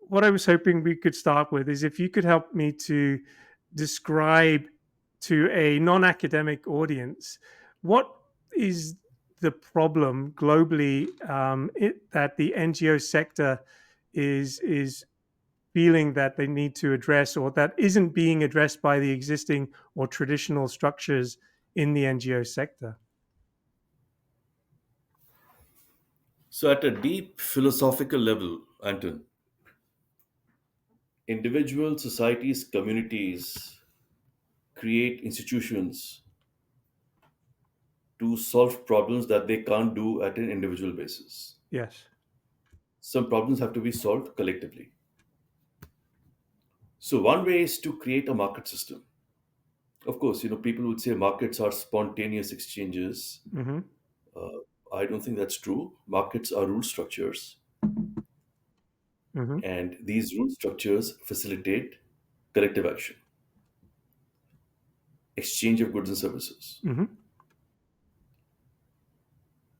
what I was hoping we could start with is if you could help me to describe to a non-academic audience what is the problem globally, that the NGO sector is feeling that they need to address, or that isn't being addressed by the existing or traditional structures in the NGO sector. So, at a deep philosophical level, Anton, individual societies, communities create institutions to solve problems that they can't do at an individual basis. Yes. Some problems have to be solved collectively. So, one way is to create a market system. Of course, people would say markets are spontaneous exchanges. Mm-hmm. Uh, I don't think that's true. Markets are rule structures, Mm-hmm. and these rule structures facilitate collective action, exchange of goods and services. Mm-hmm.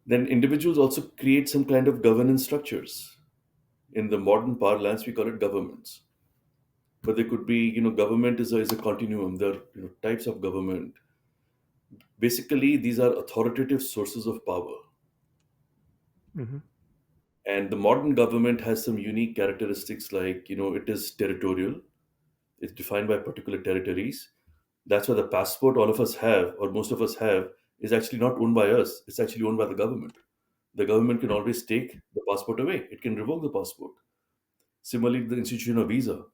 Then individuals also create some kind of governance structures. In the modern parlance, we call it governments. But there could be, government is a continuum. There are types of government. Basically, these are authoritative sources of power. Mm-hmm. And the modern government has some unique characteristics like, it is territorial. It's defined by particular territories. That's why the passport all of us have, or most of us have, is actually not owned by us. It's actually owned by the government. The government can always take the passport away. It can revoke the passport. Similarly, the institution of visa,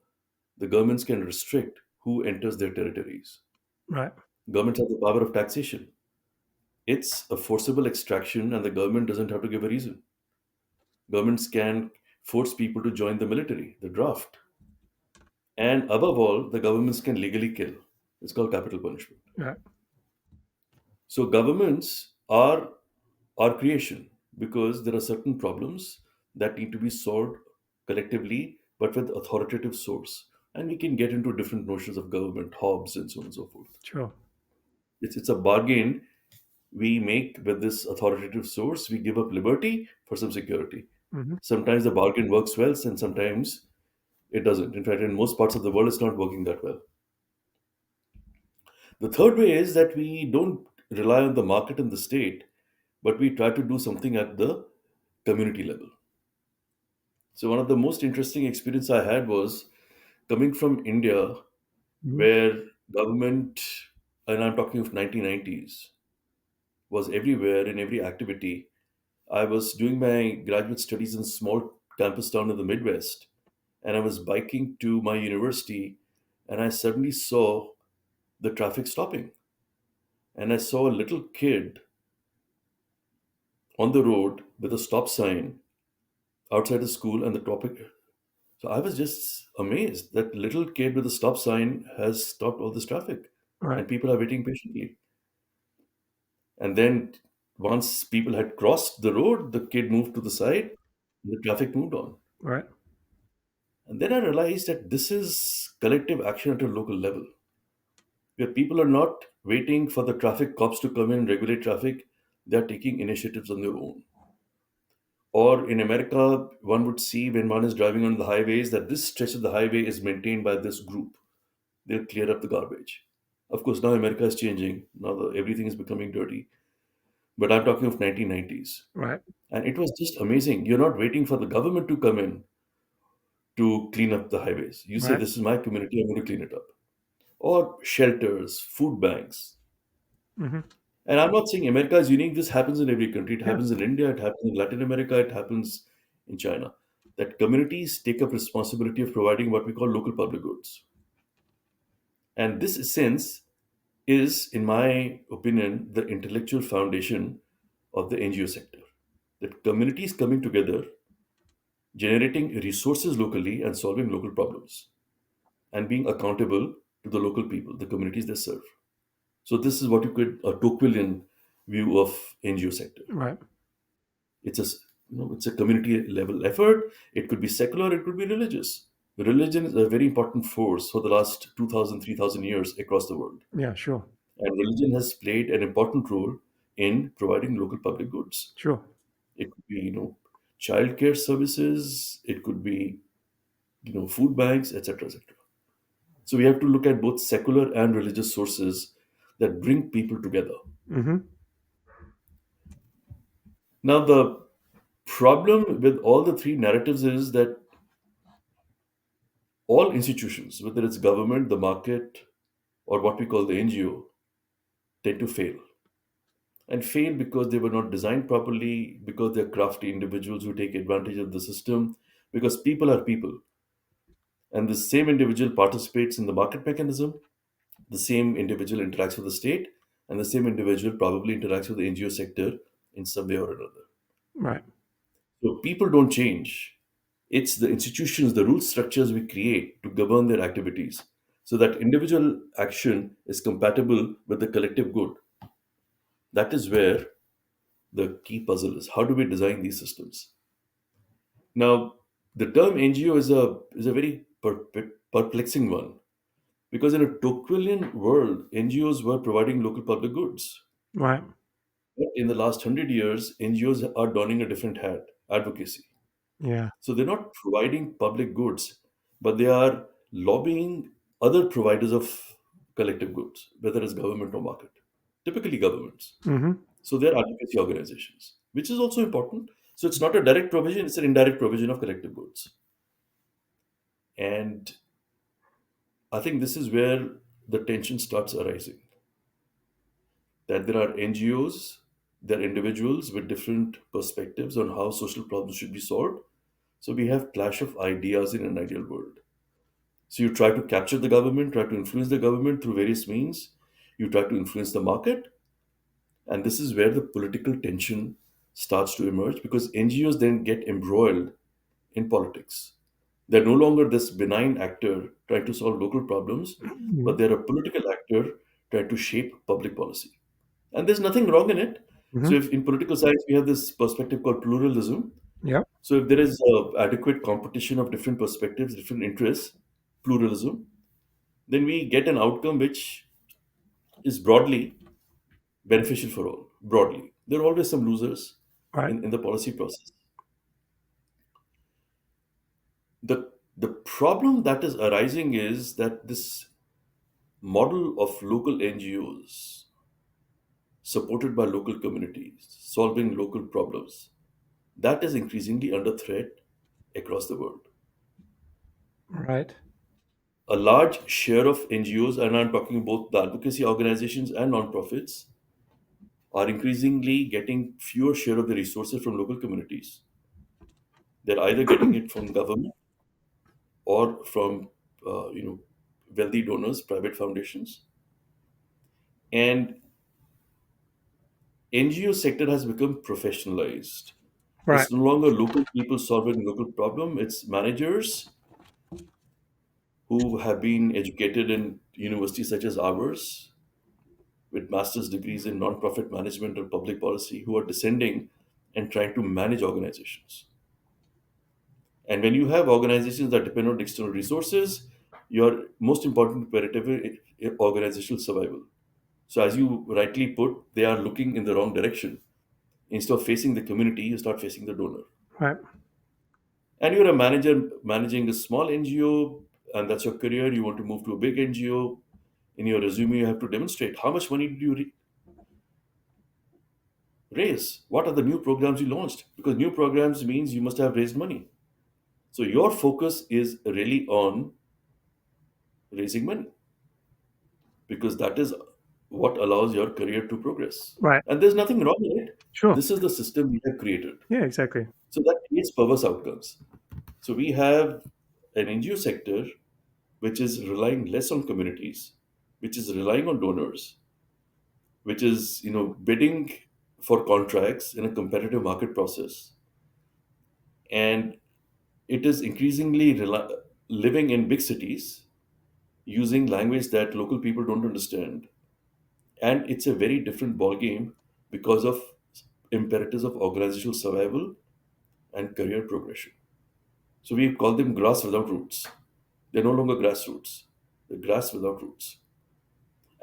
the governments can restrict who enters their territories. Right. Governments have the power of taxation. It's a forcible extraction, and the government doesn't have to give a reason. Governments can force people to join the military, the draft. And above all, the governments can legally kill. It's called capital punishment. Right. So governments are our creation because there are certain problems that need to be solved collectively, but with authoritative source. And we can get into different notions of government, Hobbes, and so on and so forth. Sure. It's a bargain we make with this authoritative source. We give up liberty for some security. Mm-hmm. Sometimes the bargain works well, and sometimes it doesn't. In fact, in most parts of the world, it's not working that well. The third way is that we don't rely on the market and the state, but we try to do something at the community level. So one of the most interesting experience I had was coming from India, Mm-hmm. where government, and I'm talking of 1990s, was everywhere in every activity. I was doing my graduate studies in a small campus town in the Midwest, and I was biking to my university, and I suddenly saw the traffic stopping, and I saw a little kid on the road with a stop sign outside the school and the topic. So I was just amazed that little kid with a stop sign has stopped all this traffic, Right. and people are waiting patiently. And then once people had crossed the road, the kid moved to the side, and the traffic moved on. Right. And then I realized that this is collective action at a local level, where people are not waiting for the traffic cops to come in and regulate traffic, they are taking initiatives on their own. Or in America, one would see when one is driving on the highways that this stretch of the highway is maintained by this group. They'll clear up the garbage. Of course, now America is changing. Now everything is becoming dirty. But I'm talking of 1990s. Right. And it was just amazing. You're not waiting for the government to come in to clean up the highways. You say, Right. this is my community, I'm going to clean it up. Or shelters, food banks. Mm-hmm. And I'm not saying America is unique. This happens in every country. It Yeah. happens in India, it happens in Latin America, it happens in China. That communities take up responsibility of providing what we call local public goods. And this sense is, in my opinion, the intellectual foundation of the NGO sector. That communities coming together, generating resources locally and solving local problems, and being accountable to the local people, the communities they serve. So this is what you could a Tocquevillian view of NGO sector. Right. It's it's a community level effort. It could be secular, it could be religious. Religion is a very important force for the last 2,000, 3,000 years across the world. Yeah. Sure. And religion has played an important role in providing local public goods. Sure. It could be, childcare services. It could be food banks, etc., etc. So we have to look at both secular and religious sources that bring people together. Hmm. Now, the problem with all the three narratives is that all institutions, whether it's government, the market, or what we call the NGO, tend to fail. And fail because they were not designed properly, because they're crafty individuals who take advantage of the system, because people are people. And the same individual participates in the market mechanism, the same individual interacts with the state, and the same individual probably interacts with the NGO sector in some way or another. Right. So people don't change. It's the institutions, the rule structures we create to govern their activities so that individual action is compatible with the collective good. That is where the key puzzle is. How do we design these systems? Now, the term NGO is a very perplexing one because in a Tocquevillian world, NGOs were providing local public goods. Right. But in the last 100 years, NGOs are donning a different hat, advocacy. Yeah. So they're not providing public goods, but they are lobbying other providers of collective goods, whether it's government or market, typically governments. Hmm. So they're advocacy organizations, which is also important. So it's not a direct provision, it's an indirect provision of collective goods. And I think this is where the tension starts arising. That there are NGOs, there are individuals with different perspectives on how social problems should be solved. So we have clash of ideas in an ideal world. So you try to capture the government, try to influence the government through various means. You try to influence the market, and this is where the political tension starts to emerge because NGOs then get embroiled in politics. They're no longer this benign actor trying to solve local problems, but they're a political actor trying to shape public policy. And there's nothing wrong in it. Hmm. So, if in political science we have this perspective called pluralism, Yep. so if there is adequate competition of different perspectives, different interests, pluralism, then we get an outcome which is broadly beneficial for all. Broadly, there are always some losers Right. in the policy process. The problem that is arising is that this model of local NGOs supported by local communities, solving local problems, that is increasingly under threat across the world. Right. A large share of NGOs, and I'm talking both the advocacy organizations and nonprofits, are increasingly getting fewer share of the resources from local communities. They're either getting it from government or from wealthy donors, private foundations, and NGO sector has become professionalized. Right. It's no longer local people solving local problem. It's managers who have been educated in universities such as ours with master's degrees in non-profit management or public policy who are descending and trying to manage organizations. And when you have organizations that depend on external resources, your most important imperative is organizational survival. So, as you rightly put, they are looking in the wrong direction. Instead of facing the community, you start facing the donor. Right. And you're a manager managing a small NGO, and that's your career. You want to move to a big NGO. In your resume, you have to demonstrate how much money did you raise? What are the new programs you launched? Because new programs means you must have raised money. So, your focus is really on raising money because that is what allows your career to progress. Right. And there's nothing wrong in it. Sure. This is the system we have created. Yeah. Exactly. So that creates perverse outcomes. So we have an NGO sector which is relying less on communities, which is relying on donors, which is bidding for contracts in a competitive market process, and it is increasingly living in big cities using language that local people don't understand, and it's a very different ball game because of imperatives of organizational survival and career progression. So we call them grass without roots. They're no longer grassroots. They're grass without roots.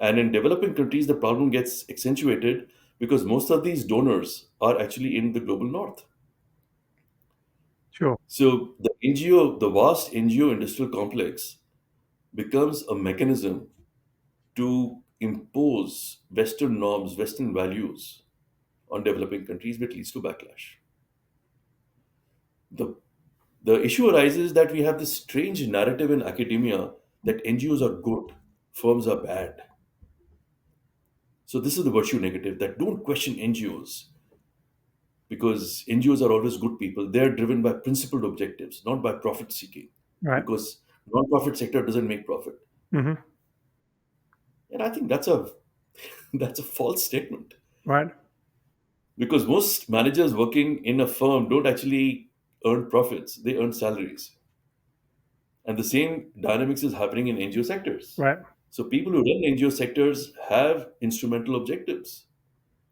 And in developing countries, the problem gets accentuated because most of these donors are actually in the global north. Sure. So the NGO, the vast NGO industrial complex, becomes a mechanism to impose Western norms, Western values on developing countries, which leads to backlash. The, the issue arises that we have this strange narrative in academia that NGOs are good, firms are bad. So this is the virtue negative, that don't question NGOs, because NGOs are always good people. They're driven by principled objectives, not by profit seeking, Right. because non-profit sector doesn't make profit. Hmm. And I think that's a false statement, Right. because most managers working in a firm don't actually earn profits; they earn salaries, and the same dynamics is happening in NGO sectors. Right. So people who run NGO sectors have instrumental objectives.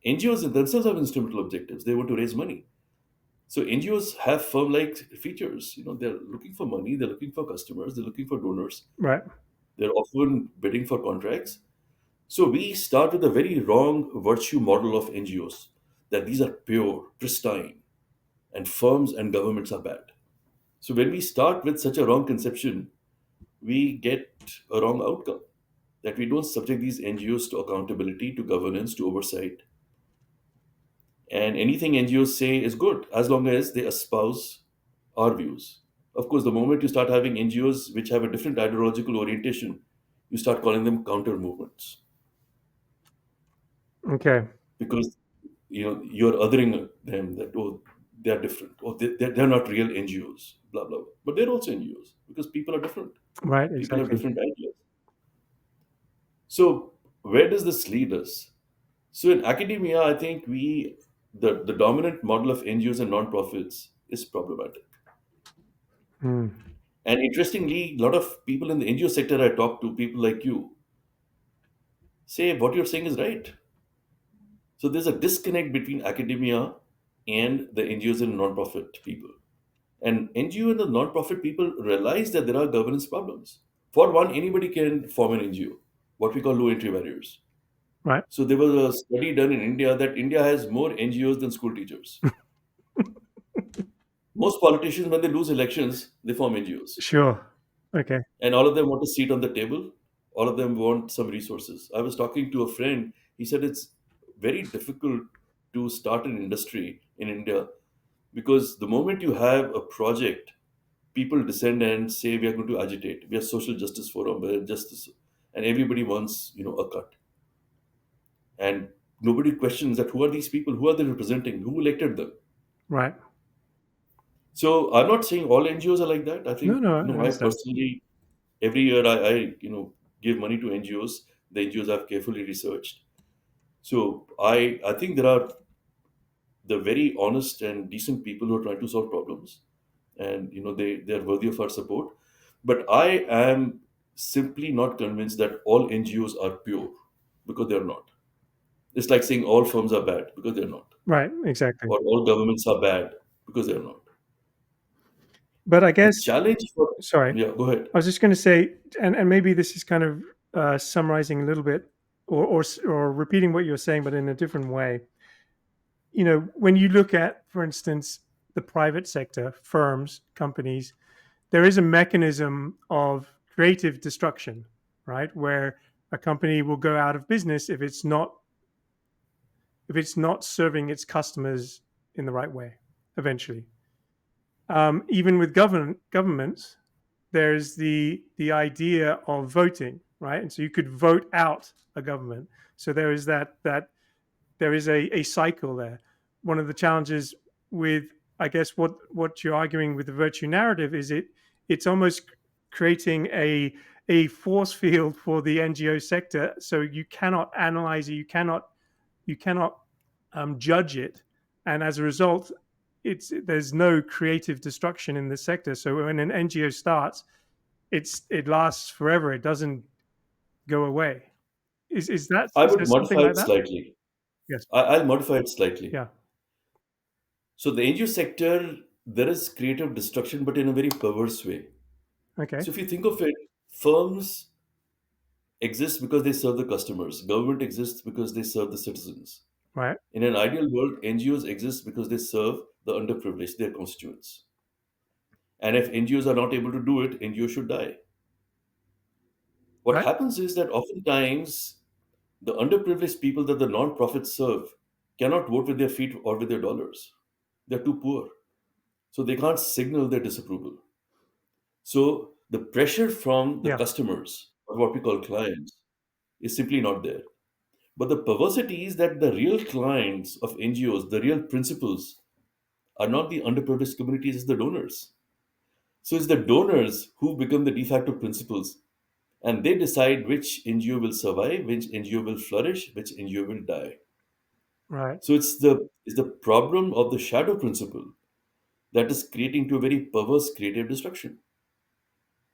NGOs themselves have instrumental objectives. They want to raise money. So NGOs have firm-like features. They're looking for money, they're looking for customers, they're looking for donors. Right. They're often bidding for contracts. So we start with a very wrong virtue model of NGOs, that these are pure, pristine, and firms and governments are bad. So when we start with such a wrong conception, we get a wrong outcome. That we don't subject these NGOs to accountability, to governance, to oversight. And anything NGOs say is good as long as they espouse our views. Of course, the moment you start having NGOs which have a different ideological orientation, you start calling them counter movements, Okay. because you're othering them, that they're different, or they're not real NGOs, blah blah blah. But they're also NGOs, because people are different. Right. People have Exactly. different ideas. So where does this lead us? So in academia, I think the dominant model of NGOs and non-profits is problematic. Mm. And interestingly, a lot of people in the NGO sector I talk to, people like you, say what you're saying is right. So there's a disconnect between academia and the NGOs and non-profit people. And NGO and the non-profit people realize that there are governance problems. For one, anybody can form an NGO, what we call low entry barriers. Right. So there was a study done in India that India has more NGOs than school teachers. Most politicians, when they lose elections, they form NGOs. Sure. Okay. And all of them want a seat on the table. All of them want some resources. I was talking to a friend. He said it's very difficult to start an industry in India, because the moment you have a project, people descend and say we are going to agitate. We are social justice forum, we're justice, and everybody wants a cut. And nobody questions that who are these people, who are they representing, who elected them. Right. So I'm not saying all NGOs are like that. I No, think no, I I understand. personally, every year I give money to NGOs. The NGOs I've carefully researched. So I think there are the very honest and decent people who are trying to solve problems, and they are worthy of our support. But I am simply not convinced that all NGOs are pure, because they're not. It's like saying all firms are bad, because they're not, Right. Exactly. or all governments are bad, because they're not. But I The guess, challenge for sorry, Yeah, go ahead. I was just going to say, and maybe this is kind of summarizing a little bit, or repeating what you're saying, but in a different way. When you look at, for instance, the private sector, firms, companies, there is a mechanism of creative destruction, right? Where a company will go out of business if it's not serving its customers in the right way eventually. Even with governments, there's the idea of voting, right? And so you could vote out a government. So there is that there is a cycle there. One of the challenges with, I guess, what you're arguing with the virtue narrative is it's almost creating a force field for the NGO sector. So you cannot analyze it, you cannot judge it, and as a result, there's no creative destruction in the sector. So when an NGO starts, it lasts forever. It doesn't go away. Is that I is there would something modify like it that? slightly. Yes. I'll modify it slightly. Yeah. So the NGO sector, there is creative destruction, but in a very perverse way. Okay. So if you think of it, firms exist because they serve the customers. Government exists because they serve the citizens. Right. In an ideal world, NGOs exist because they serve the underprivileged, their constituents. And if NGOs are not able to do it, NGOs should die. What Right. happens is that oftentimes the underprivileged people that the non-profits serve cannot vote with their feet or with their dollars. They're too poor. So they can't signal their disapproval. So the pressure from the Yeah. customers, or what we call clients, is simply not there. But the perversity is that the real clients of NGOs, the real principals, are not the underprivileged communities, it's the donors. So it's the donors who become the de facto principals, and they decide which NGO will survive, which NGO will flourish, which NGO will die. Right. So it's the problem of the shadow principle that is creating to a very perverse creative destruction.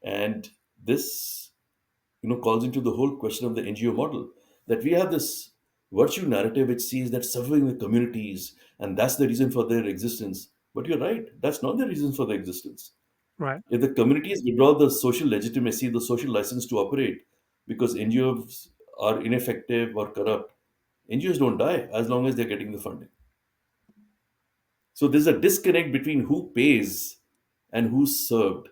And this calls into the whole question of the NGO model, that we have this virtue narrative which sees that serving the communities and that's the reason for their existence. But you're right, that's not the reason for their existence. Right. If the communities withdraw the social legitimacy, the social license to operate because NGOs are ineffective or corrupt, NGOs don't die as long as they're getting the funding. So there's a disconnect between who pays and who's served.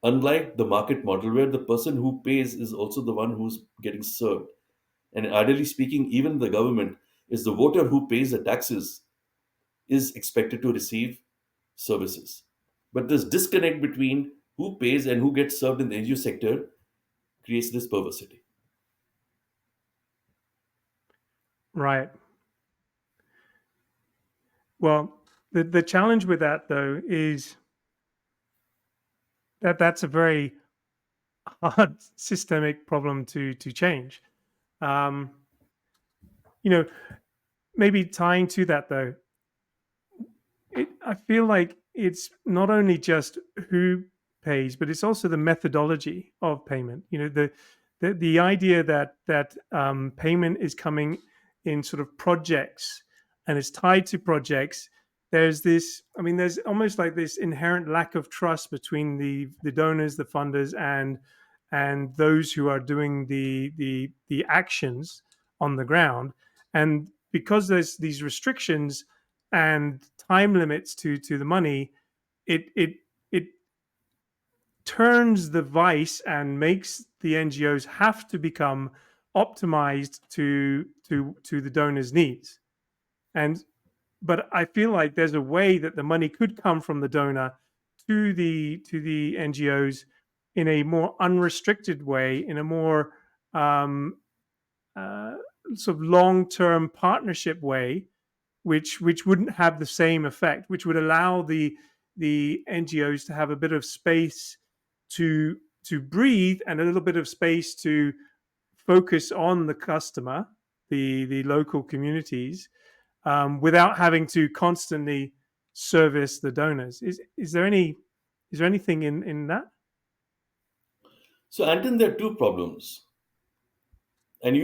Unlike the market model, where the person who pays is also the one who's getting served. And ideally speaking, even the government is the voter who pays the taxes is expected to receive services. But this disconnect between who pays and who gets served in the NGO sector creates this perversity. Right. Well, the challenge with that though is that that's a very hard systemic problem to change. Um, you know, maybe tying to that though, I feel like it's not only just who pays, but it's also the methodology of payment. The idea that payment is coming in sort of projects and is tied to projects. There's this. I mean, there's almost like this inherent lack of trust between the donors, the funders, and those who are doing the actions on the ground. And because there's these restrictions and time limits to the money, it turns the vice and makes the NGOs have to become optimized to the donor's needs. And but I feel like there's a way that the money could come from the donor to the NGOs in a more unrestricted way, in a more um, uh, sort of long-term partnership way, which wouldn't have the same effect, which would allow the NGOs to have a bit of space to breathe and a little bit of space to focus on the customer, the local communities, without having to constantly service the donors. Is there anything in that? So, Anton, there are two problems. And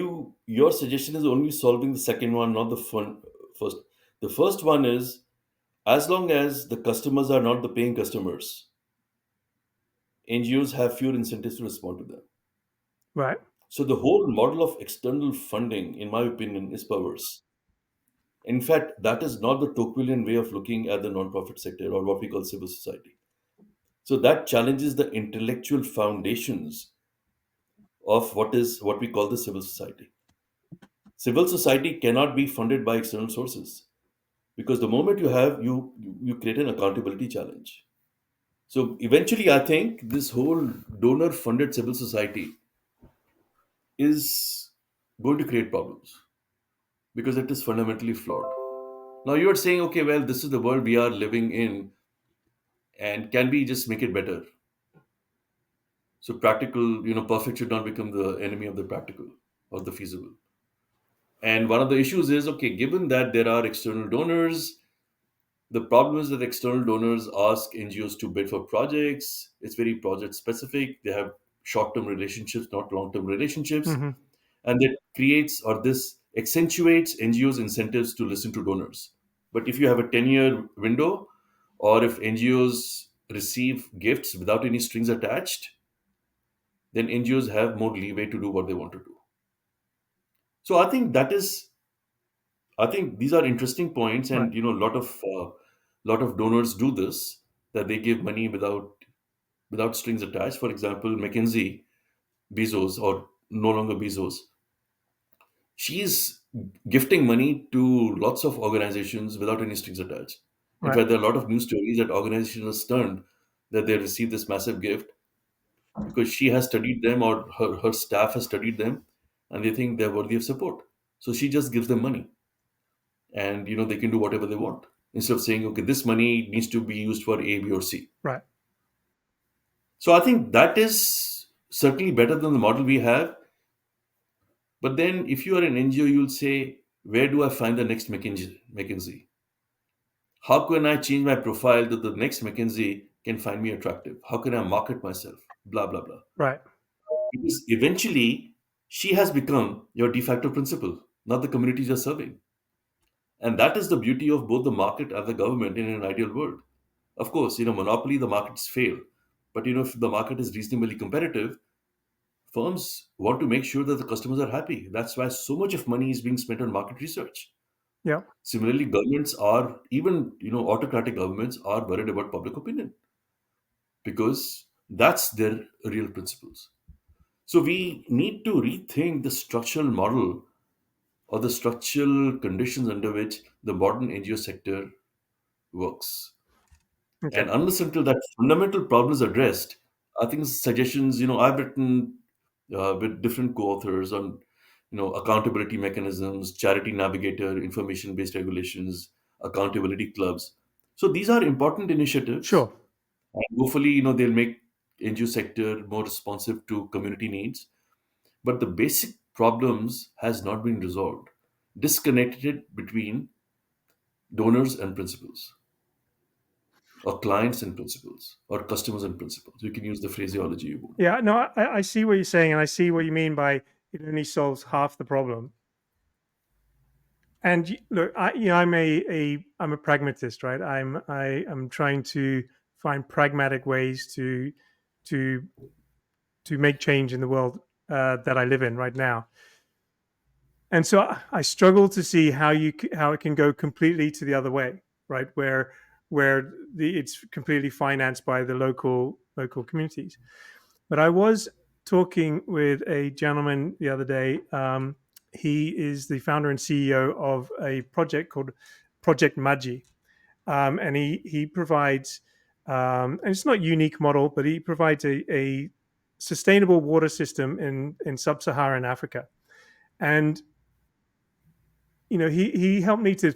your suggestion is only solving the second one, not the first. The first one is, as long as the customers are not the paying customers, NGOs have fewer incentives to respond to them. Right. So the whole model of external funding, in my opinion, is perverse. In fact, that is not the Tocquevillian way of looking at the non-profit sector or what we call civil society. So that challenges the intellectual foundations of what we call the civil society. Civil society cannot be funded by external sources because the moment you create an accountability challenge. So eventually, I think this whole donor-funded civil society is going to create problems because it is fundamentally flawed. Now you are saying, okay, well, this is the world we are living in, and can we just make it better? So practical, perfect should not become the enemy of the practical or the feasible. And one of the issues is, okay, given that there are external donors, the problem is that external donors ask NGOs to bid for projects. It's very project specific. They have short term relationships, not long term relationships. Hmm. And that creates or this accentuates NGOs' incentives to listen to donors. But if you have a 10-year window, or if NGOs receive gifts without any strings attached, then NGOs have more leeway to do what they want to do. So I think these are interesting points, Right. and a lot of donors do this, that they give money without without strings attached. For example, McKinsey, Bezos, or no longer Bezos, she's gifting money to lots of organizations without any strings attached. In Right. fact, there are a lot of news stories that organizations are stunned that they received this massive gift because she has studied them or her staff has studied them and they think they're worthy of support. So she just gives them money and they can do whatever they want instead of saying, okay, this money needs to be used for A, B, or C. Right. So I think that is certainly better than the model we have. But then if you are an NGO, you'll say, where do I find the next McKinsey? How can I change my profile that the next McKinsey can find me attractive? How can I market myself? Blah, blah, blah. Right. Because eventually, she has become your de facto principal, not the communities you're serving. And that is the beauty of both the market and the government in an ideal world. Of course, monopoly, the markets fail. But, if the market is reasonably competitive, firms want to make sure that the customers are happy. That's why so much of money is being spent on market research. Yeah. Similarly, governments are, even, autocratic governments are worried about public opinion because that's their real principles. So we need to rethink the structural model or the structural conditions under which the modern NGO sector works. Okay. And unless until that fundamental problem is addressed, I think suggestions, I've written with different co-authors on, accountability mechanisms, charity navigator, information-based regulations, accountability clubs. So these are important initiatives. Sure. And hopefully, they'll make NGO sector more responsive to community needs. But the basic problems has not been resolved. Disconnected between donors and principals, or clients and principals, or customers and principals. You can use the phraseology you want. Yeah. No, I see what you're saying, and I see what you mean by it only solves half the problem. And look, I'm a pragmatist, right? I'm trying to find pragmatic ways to to make change in the world that I live in right now. And so I struggle to see how it can go completely to the other way, right? Where it's completely financed by the local communities. But I was talking with a gentleman the other day. He is the founder and CEO of a project called Project Maji, and he provides, and it's not a unique model, but he provides a sustainable water system in sub-Saharan Africa. And he helped me to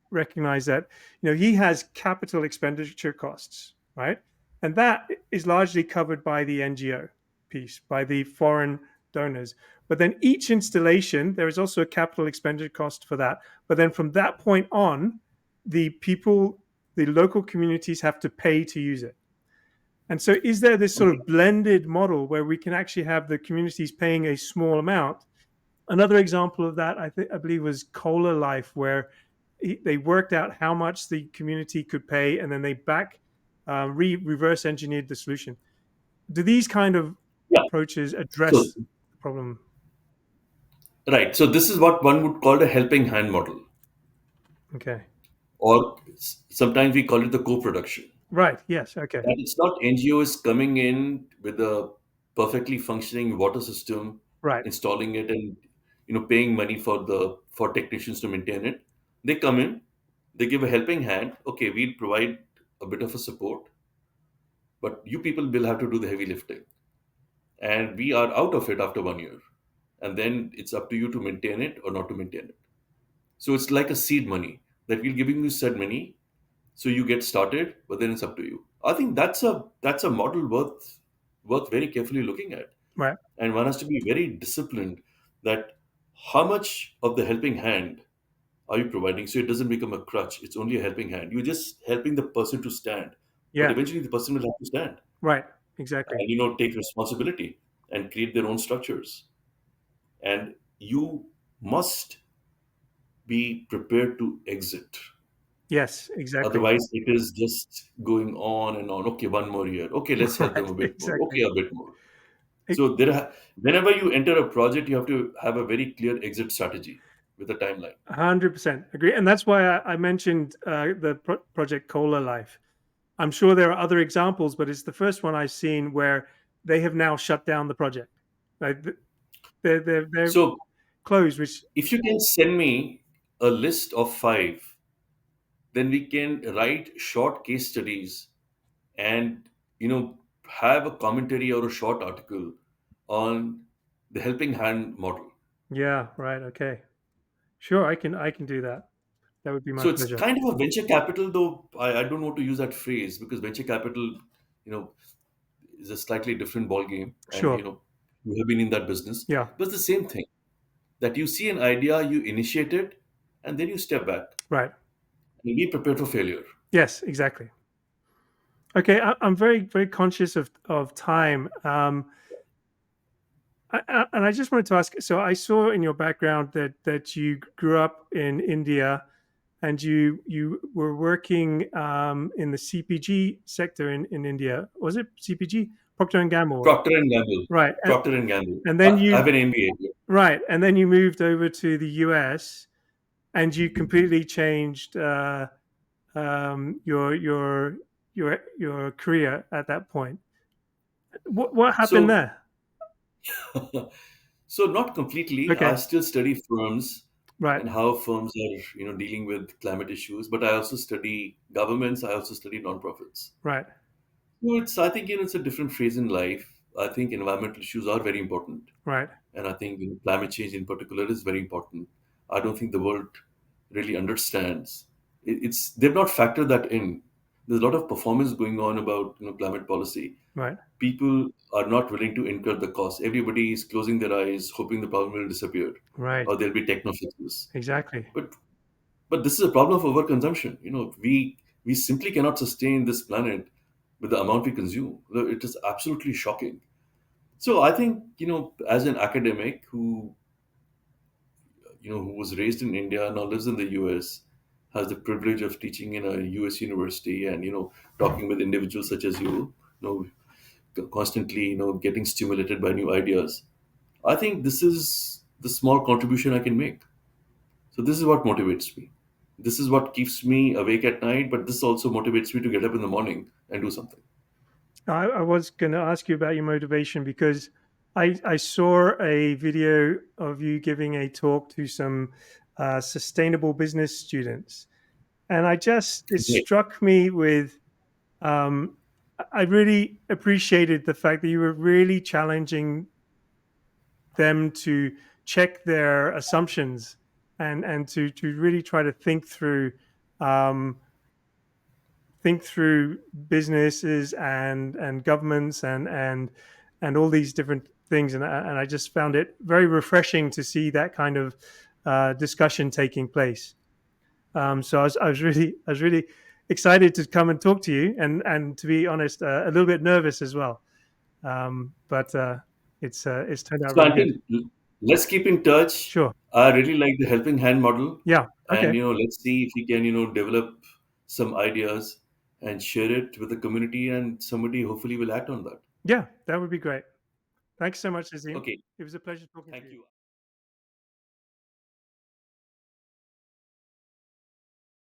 recognize that he has capital expenditure costs, right, and that is largely covered by the NGO piece, by the foreign donors. But then each installation, there is also a capital expenditure cost for that. But then from that point on, the people, the local communities have to pay to use it. And so is there this sort Okay. of blended model where we can actually have the communities paying a small amount? Another example of that, I believe, was Cola Life, where they worked out how much the community could pay, and then they reverse engineered the solution. Do these kind of Yeah. approaches So, address the problem? right. So this is what one would call a helping hand model, Okay. or sometimes we call it the co-production. Right. Yes. Okay. That it's not NGOs coming in with a perfectly functioning water system, Right. installing it, and paying money for technicians to maintain it. They come in, they give a helping hand. Okay, we'll provide a bit of a support, but you people will have to do the heavy lifting, and we are out of it after 1 year, and then it's up to you to maintain it or not to maintain it. So it's like a seed money that we're giving you said money, so you get started, but then it's up to you. I think that's a model worth very carefully looking at, Right. and one has to be very disciplined that how much of the helping hand are you providing so it doesn't become a crutch. It's only a helping hand. You're just helping the person to stand, but Yeah. eventually the person will have to stand Right. Exactly. and take responsibility and create their own structures. And you must be prepared to exit. Yes. Exactly. Otherwise, it is just going on and on. Okay, one more year. Okay, let's help them Right. a bit more. Exactly. Okay, a bit more. So whenever you enter a project, you have to have a very clear exit strategy with a timeline. 100% agree, and that's why I mentioned the project Cola Life. I'm sure there are other examples, but it's the first one I've seen where they have now shut down the project. Like they're So closed, which if you can send me a list of five, then we can write short case studies and have a commentary or a short article on the helping hand model. yeah, right, okay. Sure, I can do that. That would be my So it's pleasure. kind of a venture capital, though I don't want to use that phrase because venture capital, you know, is a slightly different ball game, and Sure. you have been in that business, Yeah, but it's the same thing that you see an idea, you initiate it, and then you step back right. and be prepared for failure. Yes, exactly. Okay, I'm very, very conscious of time. And I just wanted to ask. So I saw in your background that you grew up in India, and you were working in the CPG sector in India. Was it CPG? Procter and Gamble, Procter and Gamble, right? Procter and Gamble. And then I you have an MBA. right, and then you moved over to the US, and you completely changed your career at that point. What happened So, there? so not completely. I Okay, still study firms right, and how firms are, dealing with climate issues. But I also study governments. I also study nonprofits. right, No, I think, it's a different phase in life. I think environmental issues are very important. right, And I think, climate change in particular is very important. I don't think the world really understands. They've not factored that in. There's a lot of performance going on about, climate policy. right, People are not willing to incur the cost. Everybody is closing their eyes, hoping the problem will disappear, right. or there'll be techno fixes. Exactly. But this is a problem of overconsumption. We simply cannot sustain this planet with the amount we consume. It is absolutely shocking. So I think, as an academic who was raised in India, now lives in the US, has the privilege of teaching in a US university, and talking with individuals such as constantly getting stimulated by new ideas. I think this is the small contribution I can make. So this is what motivates me. This is what keeps me awake at night, but this also motivates me to get up in the morning and do something. I was going to ask you about your motivation because I saw a video of you giving a talk to some sustainable business students, and it Right. struck me with I really appreciated the fact that you were really challenging them to check their assumptions and to really try to um, think through businesses and governments and all these different things, and I just found it very refreshing to see that kind of discussion taking place. So I was really excited to come and talk to you, and to be honest, a little bit nervous as well. But it's turned out So I really good. think let's keep in touch. Sure. I really like the helping hand model, Yeah. and Okay. let's see if we can develop some ideas and share it with the community, and somebody hopefully will act on that. Yeah, that would be great. Thanks so much, Azim. Okay, It was a pleasure talking to thank you. you.